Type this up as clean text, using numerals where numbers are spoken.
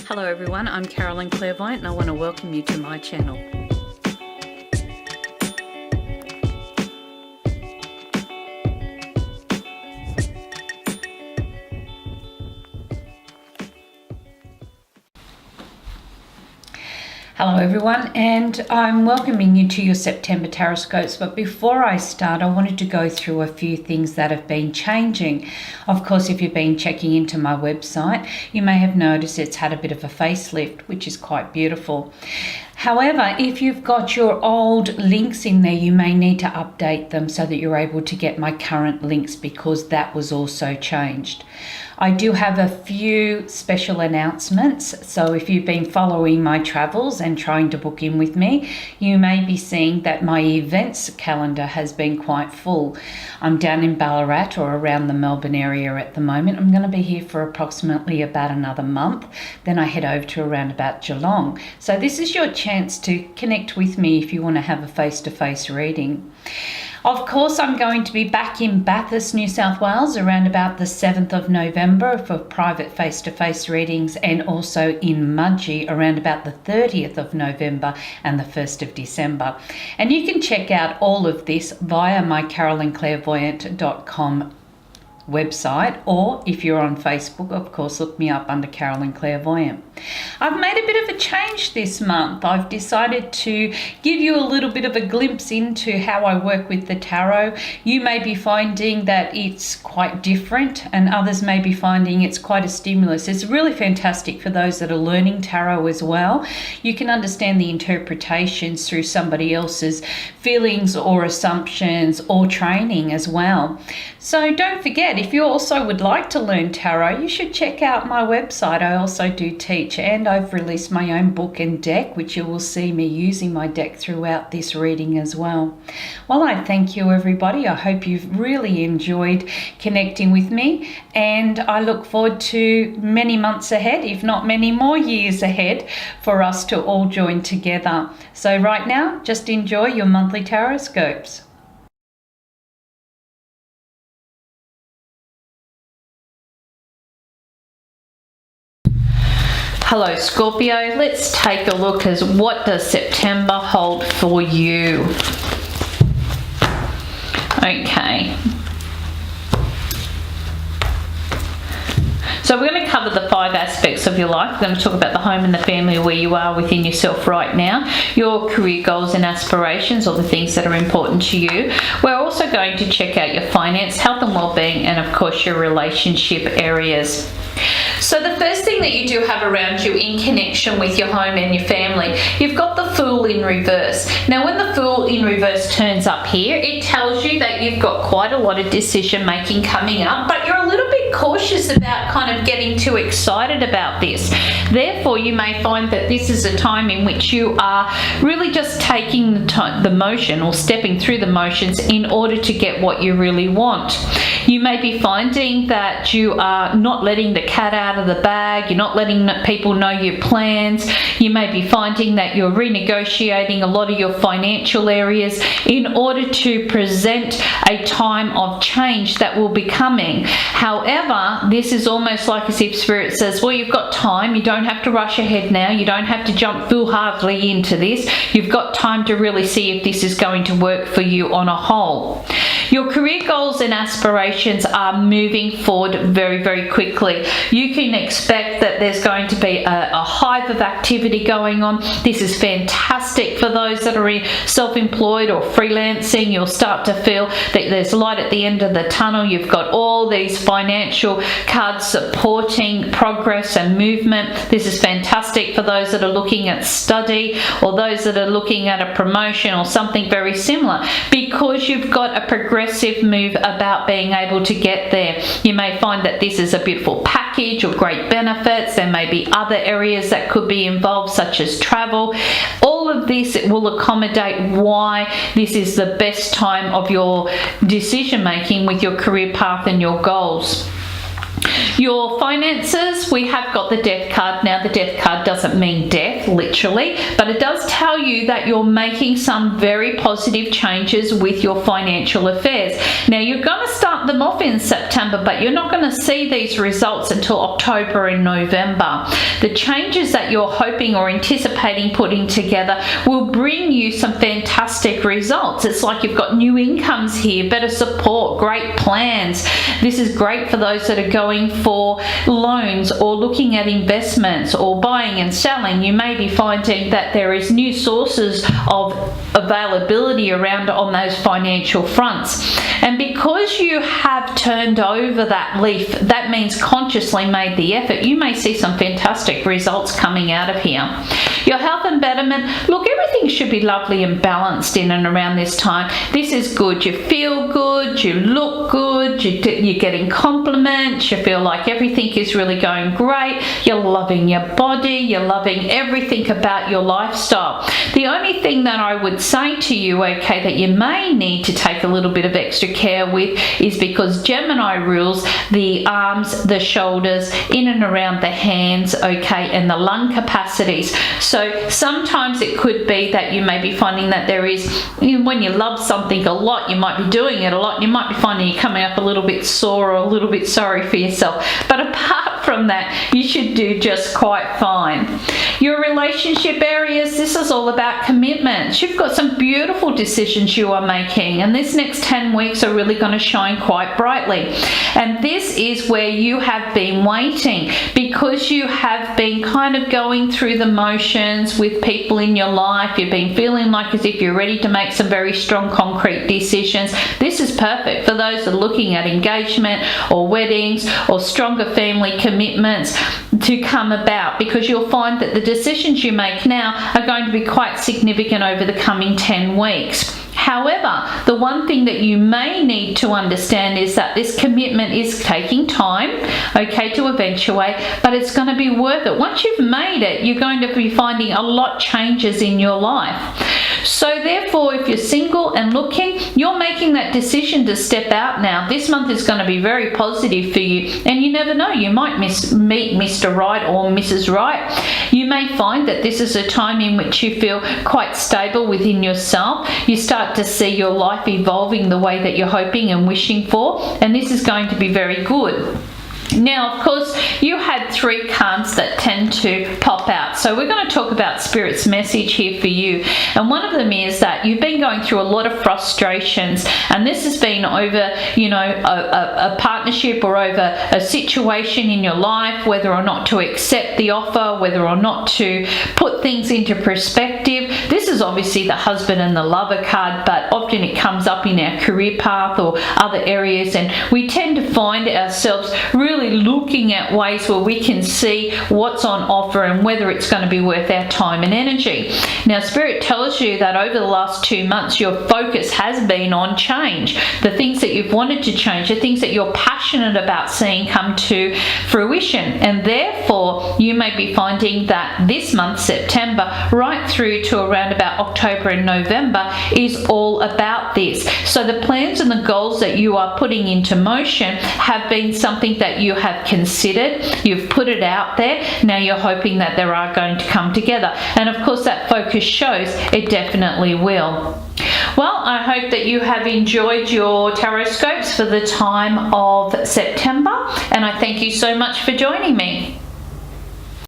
Hello everyone, I'm Carolyn Clairvoyant and I want to welcome you to my channel. Hello everyone, and I'm welcoming you to your September Tarotscopes. But before I start, I wanted to go through a few things that have been changing. Of course, if you've been checking into my website, you may have noticed it's had a bit of a facelift, which is quite beautiful. However, if you've got your old links in there, you may need to update them so that you're able to get my current links, because that was also changed. I do have a few special announcements, so if you've been following my travels and trying to book in with me, you may be seeing that my events calendar has been quite full. I'm down in Ballarat or around the Melbourne area at the moment. I'm going to be here for approximately about another month. Then I head over to around about Geelong. So this is your chance to connect with me if you want to have a face-to-face reading. Of course, I'm going to be back in Bathurst, New South Wales around about the 7th of November for private face-to-face readings, and also in Mudgee around about the 30th of November and the 1st of December. And you can check out all of this via my carolynclairvoyant.com website, or if you're on Facebook, of course, look me up under Carolyn Clairvoyant. I've made a bit of a change this month. I've decided to give you a little bit of a glimpse into how I work with the tarot. You may be finding that it's quite different, and others may be finding it's quite a stimulus. It's really fantastic for those that are learning tarot as well. You can understand the interpretations through somebody else's feelings or assumptions or training as well. So don't forget, if you also would like to learn tarot, you should check out my website. I also do teach, and I've released my own book and deck, which you will see me using my deck throughout this reading as well. Well, I thank you everybody. I hope you've really enjoyed connecting with me, and I look forward to many months ahead, if not many more years ahead, for us to all join together. So right now, just enjoy your monthly Tarotscopes. Hello Scorpio, let's take a look at what does September hold for you. Okay. So we're going to cover the 5 aspects of your life. We're going to talk about the home and the family, where you are within yourself right now, your career goals and aspirations, or the things that are important to you. We're also going to check out your finance, health and well-being, and of course your relationship areas. So the first thing that you do have around you in connection with your home and your family, you've got the Fool in reverse. Now when the Fool in reverse turns up here, it tells you that you've got quite a lot of decision making coming up, but you're a little bit cautious about kind of getting too excited about this. Therefore, you may find that this is a time in which you are really just taking the motion, or stepping through the motions, in order to get what you really want. You may be finding that you are not letting the cat out of the bag. You're not letting people know your plans. You may be finding that you're renegotiating a lot of your financial areas in order to present a time of change that will be coming. However, this is almost like as if Spirit says, well, you've got time. You don't have to rush ahead now. You don't have to jump foolhardily into this. You've got time to really see if this is going to work for you on a whole. Your career goals and aspirations are moving forward very, very quickly. You can expect that there's going to be a hive of activity going on. This is fantastic for those that are self-employed or freelancing. You'll start to feel that there's light at the end of the tunnel. You've got all these financial cards supporting progress and movement. This is fantastic for those that are looking at study, or those that are looking at a promotion or something very similar, because you've got a progressive move about being able to get there. You may find that this is a beautiful package or great benefits. There may be other areas that could be involved, such as travel. All of this will accommodate why this is the best time of your decision making with your career path and your goals. Your finances, we have got the death card. Now, the death card doesn't mean death, literally, but it does tell you that you're making some very positive changes with your financial affairs. Now, you're going to start them off in September, but you're not going to see these results until October and November. The changes that you're hoping or anticipating putting together will bring you some fantastic results. It's like you've got new incomes here, better support, great plans. This is great for those that are going for loans or looking at investments or buying and selling. You may be finding that there is new sources of availability around on those financial fronts. And because you have turned over that leaf, that means consciously made the effort, you may see some fantastic results coming out of here. Your health and betterment, look, everything should be lovely and balanced in and around this time. This is good. You feel good, you look good, you're getting compliments, you feel like everything is really going great, you're loving your body, you're loving everything about your lifestyle. The only thing that I would say to you, okay, that you may need to take a little bit of extra care with is because Gemini rules the arms, the shoulders, in and around the hands, okay, and the lung capacities. So sometimes it could be that you may be finding that there is, when you love something a lot, you might be doing it a lot, you might be finding you're coming up a little bit sore or a little bit sorry for yourself. But apart from that, you should do just quite fine. Your relationship areas, this is all about commitments. You've got some beautiful decisions you are making, and this next 10 weeks are really going to shine quite brightly. And this is where you have been waiting, because you have been kind of going through the motions with people in your life. You've been feeling like as if you're ready to make some very strong concrete decisions. This is perfect for those that are looking at engagement or weddings or stronger family commitments to come about, because you'll find that the decisions you make now are going to be quite significant over the coming 10 weeks. However, the one thing that you may need to understand is that this commitment is taking time, okay, to eventuate, but it's going to be worth it. Once you've made it, you're going to be finding a lot changes in your life. So therefore, if you're single and looking, you're making that decision to step out now. This month is going to be very positive for you, and you never know, you might meet Mr. Right or Mrs. Right. You may find that this is a time in which you feel quite stable within yourself. You start to see your life evolving the way that you're hoping and wishing for, and this is going to be very good. Now, of course, you had 3 cards that tend to pop out. So we're going to talk about Spirit's message here for you. And one of them is that you've been going through a lot of frustrations. And this has been over, you know, a partnership or over a situation in your life, whether or not to accept the offer, whether or not to put things into perspective. This is obviously the husband and the lover card, but often it comes up in our career path or other areas. And we tend to find ourselves really looking at ways where we can see what's on offer and whether it's going to be worth our time and energy. Now, Spirit tells you that over the last 2 months, your focus has been on change. The things that you've wanted to change, the things that you're passionate about seeing come to fruition. And therefore, you may be finding that this month, September, right through to around about October and November is all about this. So the plans and the goals that you are putting into motion have been something that you have considered, you've put it out there, now you're hoping that they are going to come together. And of course that focus shows it definitely will. Well, I hope that you have enjoyed your Tarotscopes for the time of September, and I thank you so much for joining me.